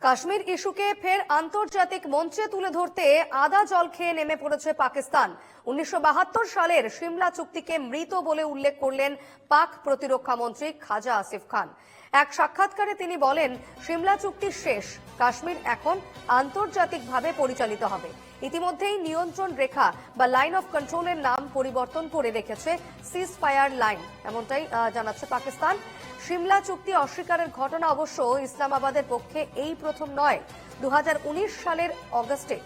কাশ্মীর ইস্যুকে ফের আন্তর্জাতিক মঞ্চে তুলে ধরতে আদা জল খেয়ে নেমে পড়েছে পাকিস্তান। 1972 সালের সিমলা চুক্তিকে মৃত বলে উল্লেখ করলেন পাক প্রতিরক্ষা মন্ত্রী খাজা আসিফ খান। এক সাক্ষাৎকারে তিনি বলেন, সিমলা চুক্তি শেষ, কাশ্মীর এখন আন্তর্জাতিকভাবে পরিচালিত হবে। ইতিমধ্যেই নিয়ন্ত্রণ রেখা বা লাইন অফ কন্ট্রোলের নাম পরিবর্তন করে রেখেছে সিজ ফায়ার লাইন, এমনটাই জানাচ্ছে পাকিস্তান। সিমলা চুক্তি অস্বীকারের ঘটনা অবশ্য ইসলামাবাদের পক্ষে এই প্রথম নয়। 2019 সালের অগস্টে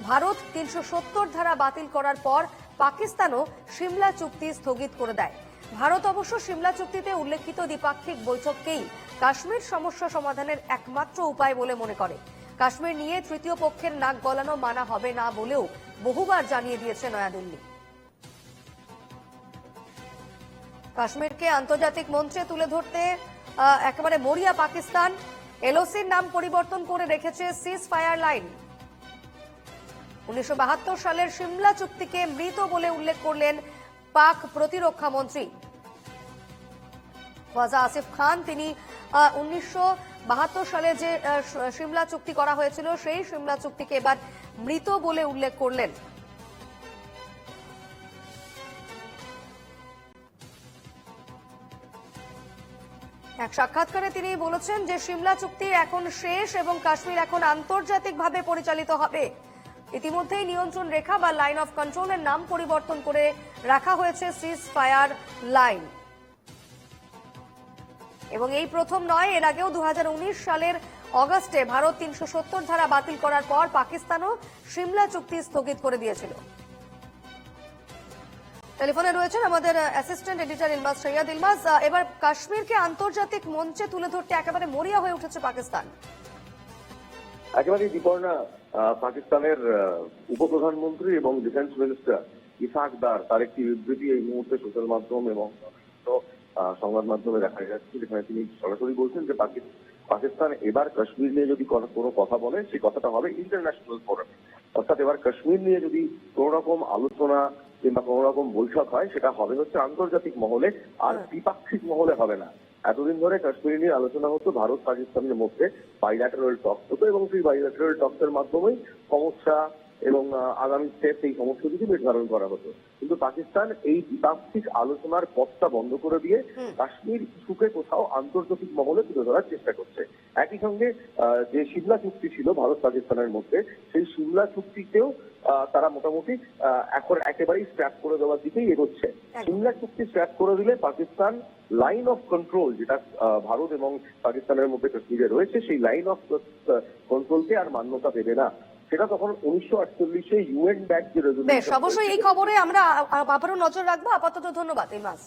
ভারত 370 ধারা বাতিল করার পর পাকিস্তানও সিমলা চুক্তি স্থগিত করে দেয়। ভারত অবশ্য সিমলা চুক্তিতে উল্লেখিত দ্বিপাক্ষিক বৈঠককেই কাশ্মীর সমস্যা সমাধানের একমাত্র উপায় বলে মনে করে। কাশ্মীর নিয়ে তৃতীয় পক্ষের নাক গলানো মানা হবে না বলেও বহুবার জানিয়ে দিয়েছে নয়াদিল্লি। কাশ্মীরকে আন্তর্জাতিক মঞ্চে তুলে ধরতে একেবারে মরিয়া পাকিস্তান। এলওসির নাম পরিবর্তন করে রেখেছে সিজ ফায়ার লাইন। 1972 সালের সিমলা চুক্তিকে মৃত বলে উল্লেখ করলেন পাক প্রতিরক্ষা মন্ত্রী খাজা আসিফ খান। তিনি 1972 সালে যে সিমলা চুক্তি করা হয়েছিল সেই সিমলা চুক্তিকে এবার মৃত বলে উল্লেখ করলেন। এক সাক্ষাৎকারে তিনি বলেছেন যে সিমলা চুক্তি এখন শেষ এবং কাশ্মীর এখন আন্তর্জাতিকভাবে পরিচালিত হবে। ইতিমধ্যেই নিয়ন্ত্রণ রেখা বা লাইন অফ কন্ট্রোলের নাম পরিবর্তন করে রাখা হয়েছে সিজ ফায়ার লাইন। এবং এই প্রথম নয়, এর আগেও 2019 সালের অগস্টে ভারত 370 ধারা বাতিল করার পর পাকিস্তানও সিমলা চুক্তি স্থগিত করে দিয়েছিল। টেলিফোনে রয়েছেন আমাদের অ্যাসিস্ট্যান্ট এডিটর ইলমাস সৈয়দ। ইলমাস, এবার কাশ্মীরকে আন্তর্জাতিক মঞ্চে তুলে ধরতে একেবারে মরিয়া হয়ে উঠেছে পাকিস্তান। একেবারে বিপর্ণা পাকিস্তানের উপপ্রধানমন্ত্রী এবং ডিফেন্স মিনিস্টার ইসাক দার, তার একটি বিবৃতি এই মুহূর্তে সোশ্যাল মাধ্যম এবং সংবাদ মাধ্যমে দেখা যাচ্ছে, যেখানে তিনি সরাসরি বলছেন যে পাকিস্তান এবার কাশ্মীর নিয়ে যদি কোনো কথা বলে সেই কথাটা হবে ইন্টারন্যাশনাল ফোরামে। অর্থাৎ এবার কাশ্মীর নিয়ে যদি কোন রকম আলোচনা কিংবা কোন রকম বৈঠক হয় সেটা হবে হচ্ছে আন্তর্জাতিক মহলে, আর দ্বিপাক্ষিক মহলে হবে না। এতদিন ধরে কাশ্মীর নিয়ে আলোচনা হতো ভারত পাকিস্তানের মধ্যে, বাইল্যাটারাল টক হতো এবং সেই বাইল্যাটারাল টকের মাধ্যমেই সমস্যা এবং আগামী স্টেপ এই সমস্ত কিছু নির্ধারণ করা হতো। কিন্তু পাকিস্তান এই দ্বিপাক্ষিক আলোচনার পথটা বন্ধ করে দিয়ে কাশ্মীর ইস্যুকে কোথাও আন্তর্জাতিক মহলে তুলে ধরার চেষ্টা করছে। একই সঙ্গে যে সিমলা চুক্তি ছিল ভারত পাকিস্তানের মধ্যে, সেই সিমলা চুক্তিতেও তারা মোটামুটি এখন একেবারেই স্ক্র্যাপ করে দেওয়ার দিকেই এগোচ্ছে। সিমলা চুক্তি স্ক্র্যাপ করে দিলে পাকিস্তান লাইন অফ কন্ট্রোল, যেটা ভারত এবং পাকিস্তানের মধ্যে কাশ্মীরে রয়েছে, সেই লাইন অফ কন্ট্রোলকে আর মান্যতা দেবে না। সেটা তখন 1948 ইউএন ব্যাক যে রেজলিউশন। অবশ্যই এই খবরে আমরা আবারও নজর রাখবো। আপাতত ধন্যবাদ ইলমাস।